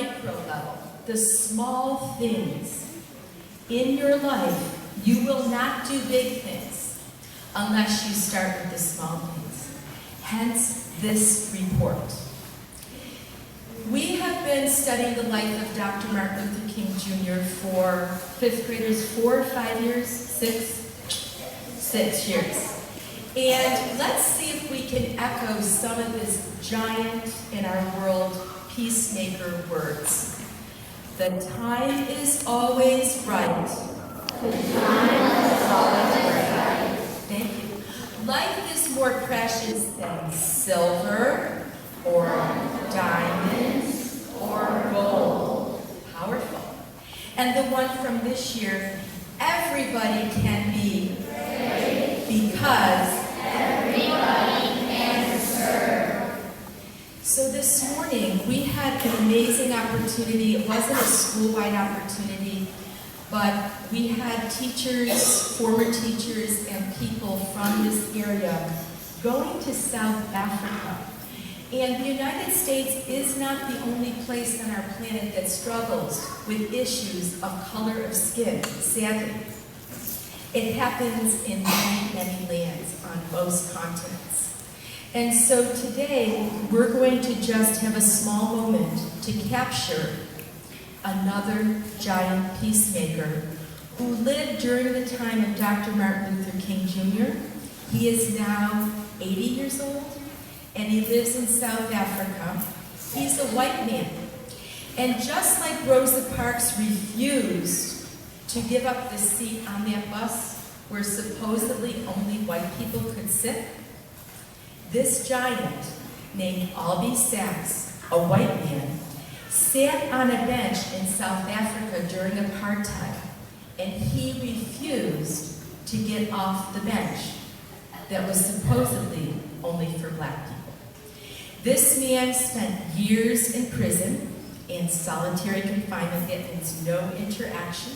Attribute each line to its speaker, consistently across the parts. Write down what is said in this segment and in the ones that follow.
Speaker 1: micro level, the small things in your life. You will not do big things unless you start with the small things. Hence this report. We have been studying the life of Dr. Martin Luther King Jr. for fifth graders, 4 or 5 years, 6 years. And let's see if we can echo some of this giant in our world peacemaker words. The time is always right.
Speaker 2: The time is always right.
Speaker 1: Thank you. Life is more precious than silver or diamonds or gold. Powerful. And the one from this year, everybody can be great because everybody can serve. So this morning, we had an amazing opportunity. It wasn't a school-wide opportunity, but we had teachers, former teachers, and people from this area going to South Africa. And the United States is not the only place on our planet that struggles with issues of color of skin, sadly. It happens in many, many lands on most continents. And so today, we're going to just have a small moment to capture another giant peacemaker who lived during the time of Dr. Martin Luther King Jr. He is now 80 years old, and he lives in South Africa. He's a white man. And just like Rosa Parks refused to give up the seat on that bus where supposedly only white people could sit, this giant named Albie Sachs, a white man, sat on a bench in South Africa during apartheid, and he refused to get off the bench that was supposedly only for black people. This man spent years in prison in solitary confinement. That means no interaction.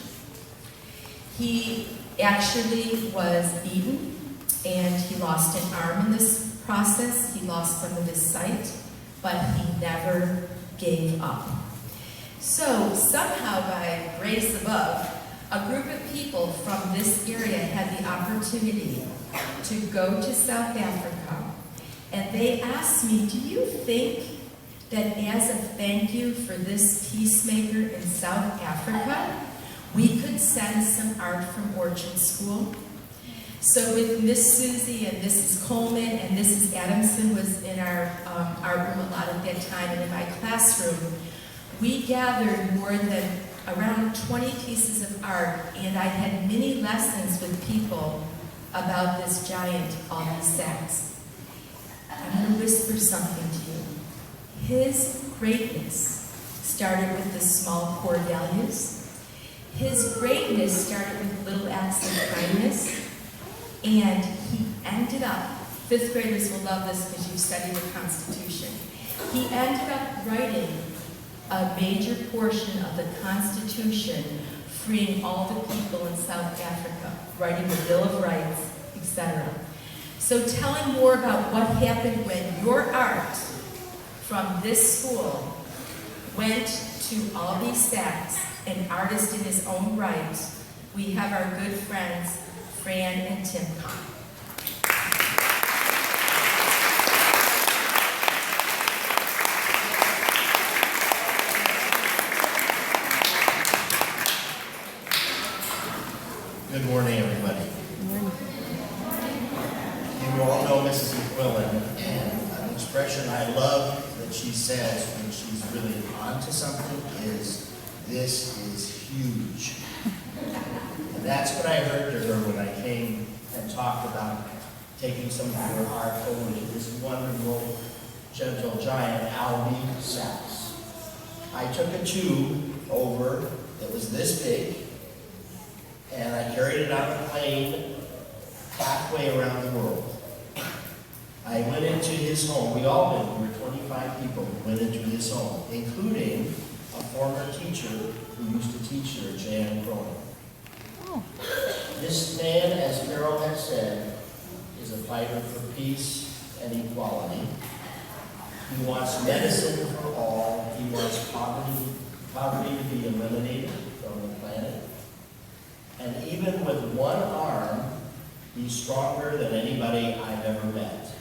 Speaker 1: He actually was beaten, and he lost an arm in this process. He lost some of his sight, but he never gave up. So somehow, by grace above, a group of people from this area had the opportunity to go to South Africa, and they asked me, do you think that as a thank you for this peacemaker in South Africa, we could send some art from Orchard School? So with Miss Susie and Mrs. Coleman and Mrs. Adamson was in our art room a lot at that time, and in my classroom, we gathered more than around 20 pieces of art, and I had many lessons with people about this giant, Albie Sachs. I'm going to whisper something to you. His greatness started with the small core values. His greatness started with little acts of kindness, and he ended up, fifth graders will love this because you've studied the Constitution, he ended up writing a major portion of the Constitution, freeing all the people in South Africa, writing the Bill of Rights, etc. So telling more about what happened when your art from this school went to Albie Sachs, an artist in his own right, we have our good friends, Fran and Tim Kahn.
Speaker 3: Good morning, everybody.
Speaker 2: Good morning.
Speaker 3: You all know Mrs. McQuillen, and an expression I love that she says when she's really onto something is, "This is huge." And that's what I heard to her when I came and talked about taking some of her art over to this wonderful, gentle giant, Albie Sachs. I took a tube over that was this big, and I carried it on a plane halfway around the world. I went into his home. We all went. We were 25 people who went into his home, including a former teacher who used to teach here, Jan Cronin.
Speaker 2: Oh.
Speaker 3: This man, as Carol has said, is a fighter for peace and equality. He wants medicine for all. He wants poverty to be eliminated from the planet. And even with one arm, he's stronger than anybody I've ever met.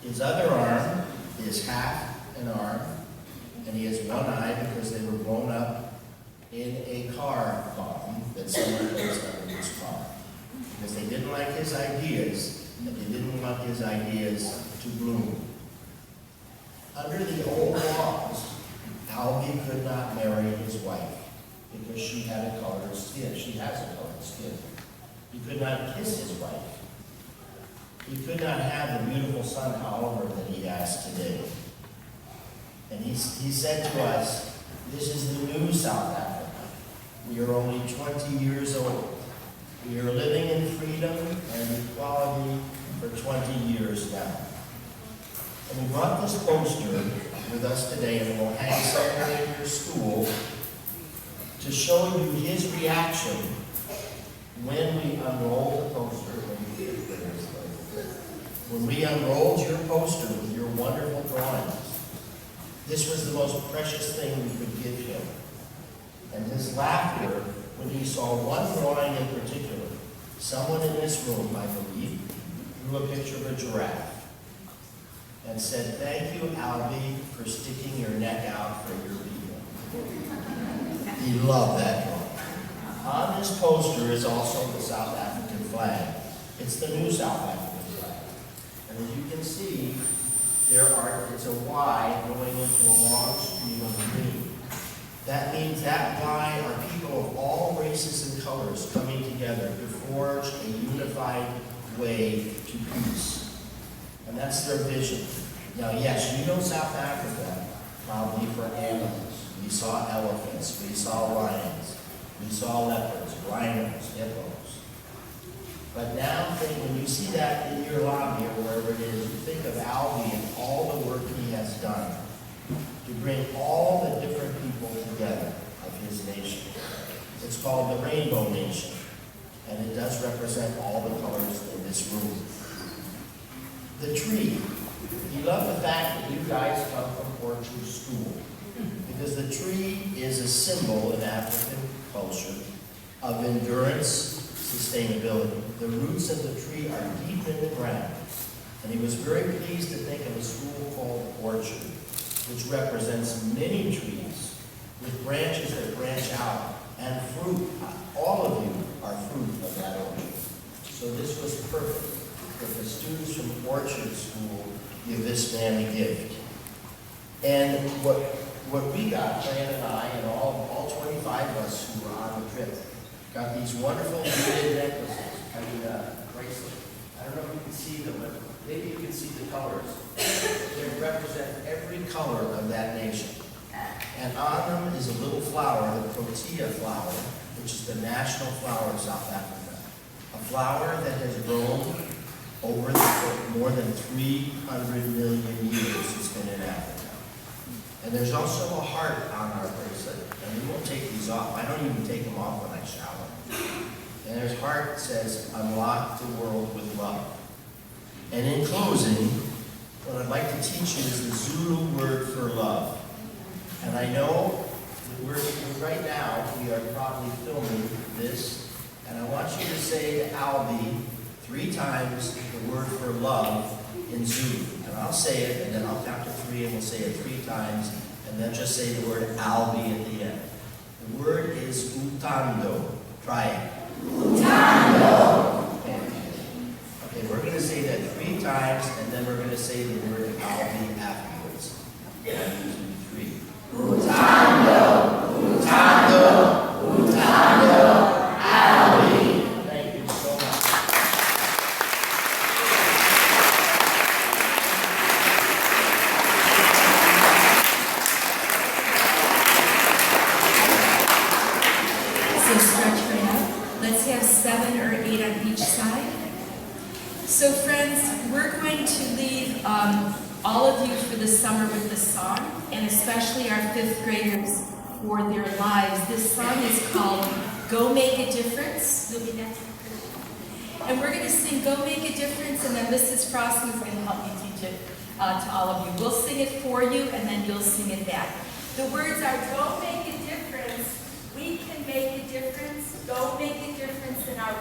Speaker 3: His other arm is half an arm, and he has one eye because they were blown up in a car bomb that someone placed under his car. Because they didn't like his ideas, and they didn't want his ideas to bloom. Under the old laws, Albie could not marry his wife because she had a colored skin. She has a colored skin. He could not kiss his wife. He could not have the beautiful son, however, that he has today. And he said to us, this is the new South Africa. We are only 20 years old. We are living in freedom and equality for 20 years now. And we brought this poster with us today, and we'll hang somewhere in your school to show you his reaction when we unrolled the poster. When we unrolled your poster with your wonderful drawings, this was the most precious thing we could give him. And his laughter when he saw one drawing in particular. Someone in this room, I believe, drew a picture of a giraffe and said, "Thank you, Albie, for sticking your neck out for your people." He loved that drawing. On this poster is also the South African flag. It's the new South African flag. And as you can see, it's a Y going into a long stream of green. That means that Y are people of all races and colors coming together to forge a unified way to peace. And that's their vision. Now, yes, you know South Africa probably for animals. We saw elephants, we saw lions, we saw leopards, rhinos, hippos. But now, when you see that in your lobby or wherever it is, you think of Albie and all the work he has done to bring all the different people together of his nation. It's called the Rainbow Nation, and it does represent all the colors in this room. The tree. He loved the fact that you guys come from Orchard School, because the tree is a symbol in African culture of endurance, sustainability. The roots of the tree are deep in the ground, and he was very pleased to think of a school called Orchard, which represents many trees with branches that branch out and fruit. All of you are fruit of that orchard. So this was perfect that the students from Orchard School give this man a gift. And what we got, Fran and I, and all 25 of us who were on the trip, got these wonderful beaded necklaces, bracelets. I don't know if you can see them, but maybe you can see the colors. They represent every color of that nation. And on them is a little flower, the protea flower, which is the national flower of South Africa. A flower that has grown over more than 300 million years it's been in Africa. And there's also a heart on our bracelet, and we won't take these off. I don't even take them off when I shower. And there's heart that says, "Unlock the world with love." And in closing, what I'd like to teach you is the Zulu word for love. And I know that right now, we are probably filming this, and I want you to say to Albie 3 times the word for love in Zulu. And I'll say it, and then I'll count to 3, and we'll say it 3 times, and then just say the word Albie at the end. The word is utando. Try it. Utando. Okay, we're going to say that 3 times, and then we're going to say the word Albie afterwards. 1, 2, 3. Utando. Utando. Utando. Albie. Thank you so much.
Speaker 1: So stretch right out. Let's have 7 or 8 on each side. So friends, we're going to leave all of you for the summer with this song, and especially our 5th graders for their lives. This song is called Go Make a Difference. And we're going to sing Go Make a Difference, and then Mrs. Frosty is going to help me teach it. to all of you. We'll sing it for you, and then you'll sing it back. The words are, don't make a difference. We can make a difference. Don't make a difference in our